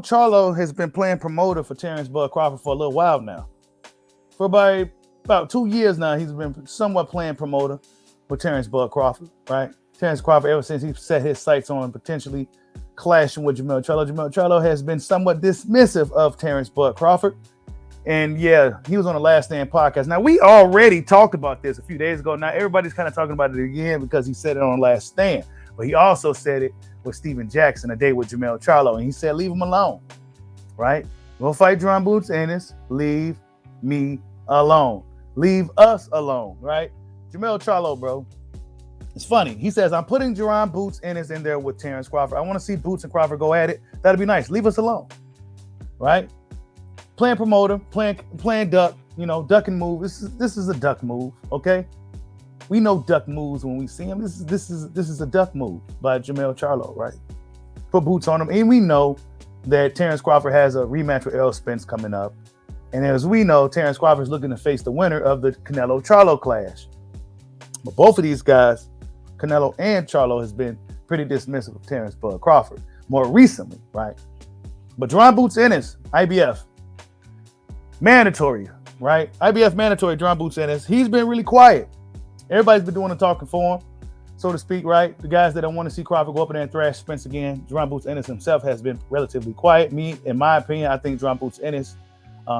Charlo has been playing promoter for Terence Bud Crawford for a little while now. For about 2 years now, he's been somewhat playing promoter with Terence Bud Crawford, right? Terence Crawford, ever since he set his sights on potentially clashing with Jermell Charlo has been somewhat dismissive of Terence Bud Crawford. And yeah, he was on the Last Stand podcast. Now, we already talked about this a few days ago. Now, everybody's kind of talking about it again because he said it on Last Stand. But he also said it with Steven Jackson, a day with Jermell Charlo. And he said, leave him alone, right? Go fight Jaron Boots Ennis. Leave me alone. Leave us alone, right? Jermell Charlo, bro. It's funny. He says, I'm putting Jaron Boots Ennis in there with Terence Crawford. I want to see Boots and Crawford go at it. That'd be nice. Leave us alone, right? Playing promoter, playing duck, duck and move. This is a duck move, okay? We know duck moves when we see him. This is a duck move by Jermell Charlo, right? Put boots on him. And we know that Terence Crawford has a rematch with Errol Spence coming up. And as we know, Terence Crawford is looking to face the winner of the Canelo Charlo clash. But both of these guys, Canelo and Charlo, has been pretty dismissive of Terence Bud Crawford more recently, right? But Jaron Boots Ennis, IBF, mandatory, right? IBF mandatory, Jaron Boots Ennis. He's been really quiet. Everybody's been doing the talking for him, so to speak, right? The guys that don't want to see Crawford go up in there and thrash Spence again, Jaron Boots Ennis himself has been relatively quiet. In my opinion, I think Jaron Boots Ennis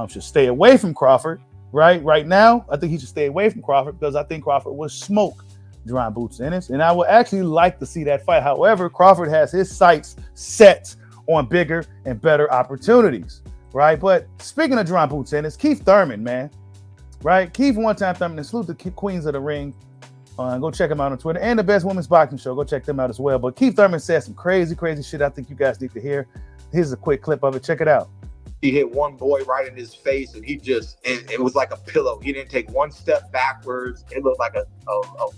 should stay away from Crawford, right? Right now, I think he should stay away from Crawford because I think Crawford will smoke Jaron Boots Ennis, and I would actually like to see that fight. However, Crawford has his sights set on bigger and better opportunities, right? But speaking of Jaron Boots Ennis, Keith Thurman, man, right? Keith one-time Thurman, and salute the Queens of the Ring. Go check him out on Twitter, and the Best Women's Boxing Show. Go check them out as well. But Keith Thurman said some crazy, crazy shit I think you guys need to hear. Here's a quick clip of it. Check it out. He hit one boy right in his face, and it was like a pillow. He didn't take one step backwards. It looked like a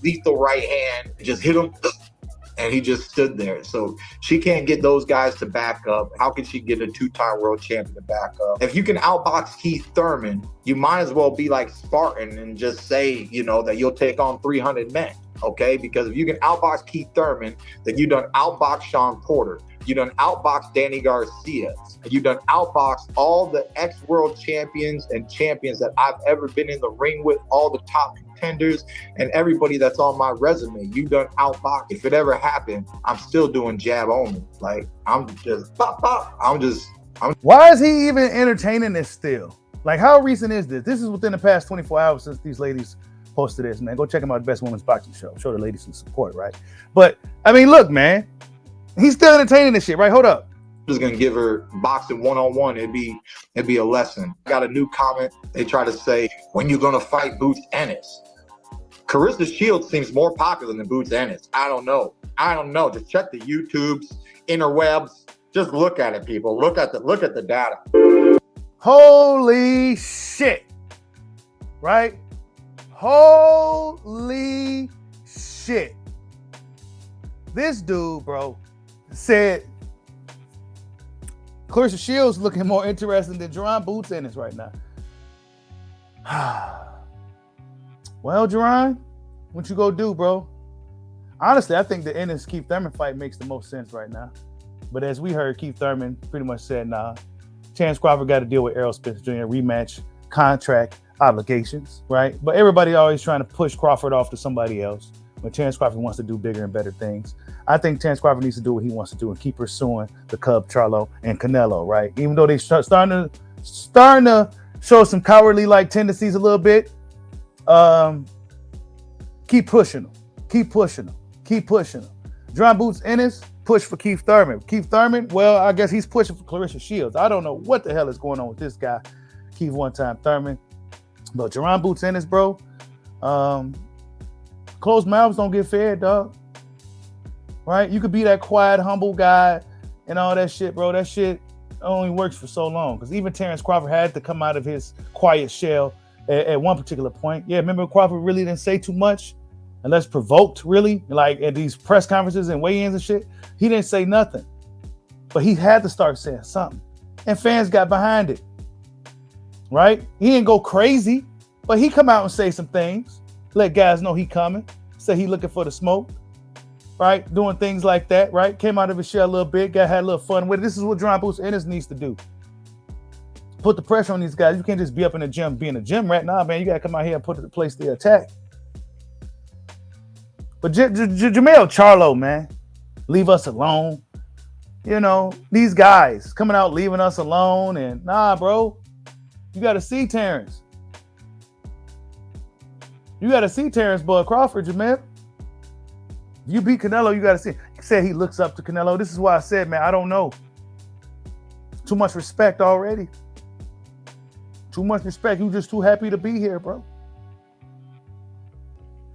lethal right hand. It just hit him, and he just stood there. So she can't get those guys to back up. How can she get a two-time world champion to back up? If you can outbox Keith Thurman, you might as well be like Spartan and just say, that you'll take on 300 men, okay? Because if you can outbox Keith Thurman, then you done outbox Sean Porter. You done outbox Danny Garcia. You done outbox all the ex-world champions and champions that I've ever been in the ring with, all the top contenders and everybody that's on my resume. You done outbox. If it ever happened, I'm still doing jab only. Like, I'm just pop, pop. Why is he even entertaining this still? Like, how recent is this? This is within the past 24 hours since these ladies posted this, man. Go check them out, the Best Women's Boxing Show. Show the ladies some support, right? But, I mean, look, man. He's still entertaining this shit, right? Hold up. I'm just gonna give her boxing one-on-one. It'd be a lesson. Got a new comment. They try to say, when you gonna fight Boots Ennis? Carissa Shields seems more popular than Boots Ennis. I don't know. Just check the YouTubes, interwebs. Just look at it, people. Look at the data. Holy shit. Right? Holy shit. This dude, bro, said Clarissa Shields looking more interesting than Jaron Boots Ennis right now. Well, Jaron, what you go do, bro? Honestly, I think the Ennis Keith Thurman fight makes the most sense right now. But as we heard, Keith Thurman pretty much said, nah, Terence Crawford got to deal with Errol Spence Jr. rematch contract obligations, right? But everybody always trying to push Crawford off to somebody else. When Terence Crawford wants to do bigger and better things, I think Terence Crawford needs to do what he wants to do and keep pursuing the Cub, Charlo, and Canelo, right? Even though they starting to show some cowardly-like tendencies a little bit, keep pushing them. Keep pushing them. Keep pushing them. Jaron Boots Ennis, push for Keith Thurman. Keith Thurman, well, I guess he's pushing for Clarissa Shields. I don't know what the hell is going on with this guy, Keith one-time Thurman. But Jaron Boots Ennis, bro, closed mouths don't get fed, dog. Right? You could be that quiet, humble guy and all that shit, bro. That shit only works for so long. Because even Terence Crawford had to come out of his quiet shell at one particular point. Yeah, remember Crawford really didn't say too much unless provoked, really. Like at these press conferences and weigh-ins and shit. He didn't say nothing. But he had to start saying something. And fans got behind it. Right? He didn't go crazy. But he come out and say some things. Let guys know he coming. Say he looking for the smoke. right? Doing things like that, right? Came out of his shell a little bit, had a little fun with it. This is what Jaron Boots Ennis needs to do. Put the pressure on these guys. You can't just be up in the gym being a gym rat. Nah, man, you got to come out here and put the place the attack. But Jermell Charlo, man, leave us alone. You know, these guys coming out leaving us alone. And nah, bro, you got to see Terence. You got to see Terence Bud Crawford, Jermell. You beat Canelo, you got to see. He said he looks up to Canelo. This is why I said, man, I don't know. Too much respect already. Too much respect. You just too happy to be here, bro.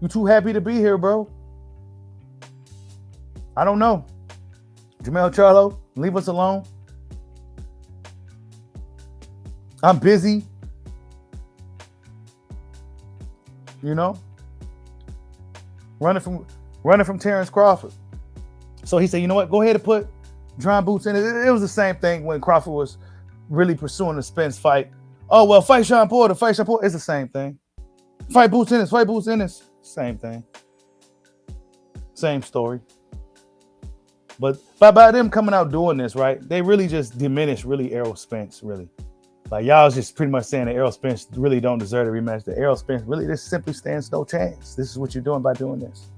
You too happy to be here, bro. I don't know. Jermell Charlo, leave us alone. I'm busy. You know? Running from Terence Crawford. So he said, you know what? Go ahead and put Jaron Boots in it. It was the same thing when Crawford was really pursuing the Spence fight. Oh, well, fight Sean Porter. It's the same thing. Fight Boots Ennis. Same thing. Same story. But by them coming out doing this, right, they really just diminished Errol Spence, really. Like, y'all was just pretty much saying that Errol Spence really don't deserve a rematch. That Errol Spence really just simply stands no chance. This is what you're doing by doing this.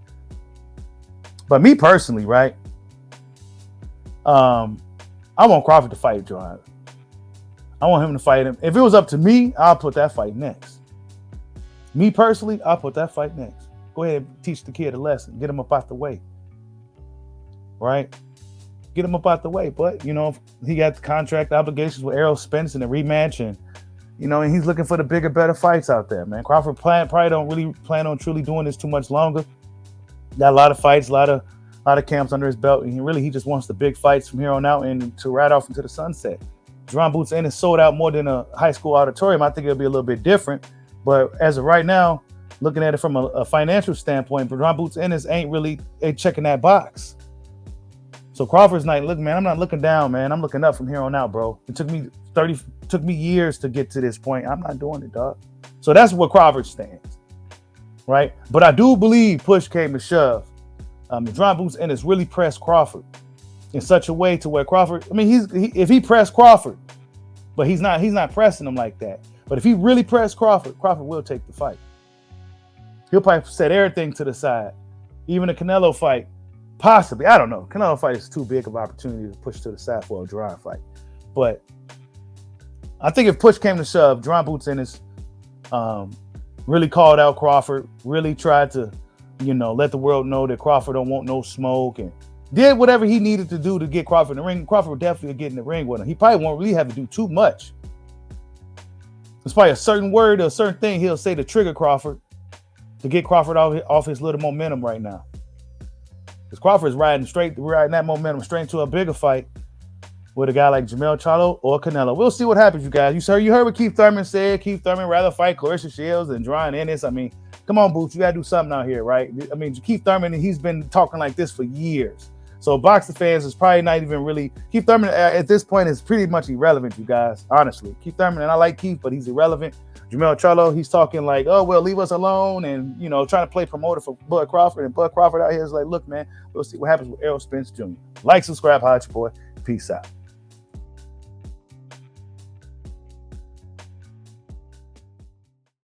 But me personally, right, I want Crawford to fight Jaron. I want him to fight him. If it was up to me, I'll put that fight next. Me personally, I'll put that fight next. Go ahead and teach the kid a lesson. Get him up out the way. Right? Get him up out the way. But, you know, he got the contract obligations with Errol Spence in the rematch. And, you know, and he's looking for the bigger, better fights out there, man. Crawford probably don't really plan on truly doing this too much longer. Got a lot of fights, a lot of camps under his belt. And he just wants the big fights from here on out and to ride off into the sunset. Jaron Boots Ennis sold out more than a high school auditorium. I think it'll be a little bit different. But as of right now, looking at it from a financial standpoint, Jaron Boots Ennis ain't checking that box. So Crawford's like, look, man, I'm not looking down, man. I'm looking up from here on out, bro. It took me years to get to this point. I'm not doing it, dog. So that's where Crawford stands, right? But I do believe push came to shove. Jaron Boots Ennis really pressed Crawford in such a way to where Crawford, I mean, if he pressed Crawford, but he's not pressing him like that. But if he really pressed Crawford will take the fight. He'll probably set everything to the side. Even a Canelo fight, possibly. I don't know. Canelo fight is too big of an opportunity to push to the side for a Jaron fight. But I think if push came to shove, Jaron Boots Ennis really called out Crawford, really tried to, you know, let the world know that Crawford don't want no smoke and did whatever he needed to do to get Crawford in the ring. Crawford would definitely get in the ring with him. He probably won't really have to do too much. There's probably a certain word or a certain thing he'll say to trigger Crawford to get Crawford off his little momentum right now. Because Crawford's riding that momentum straight into a bigger fight with a guy like Jermell Charlo or Canelo. We'll see what happens, you guys. You heard what Keith Thurman said. Keith Thurman rather fight Clarissa Shields than Jaron Ennis. I mean, come on, Boots. You got to do something out here, right? I mean, Keith Thurman, he's been talking like this for years. So boxing fans is probably not even really... Keith Thurman at this point is pretty much irrelevant, you guys, honestly. Keith Thurman, and I like Keith, but he's irrelevant. Jermell Charlo, he's talking like, oh, well, leave us alone and, you know, trying to play promoter for Bud Crawford. And Bud Crawford out here is like, look, man, we'll see what happens with Errol Spence Jr. Like, subscribe, holla at your boy. Peace out.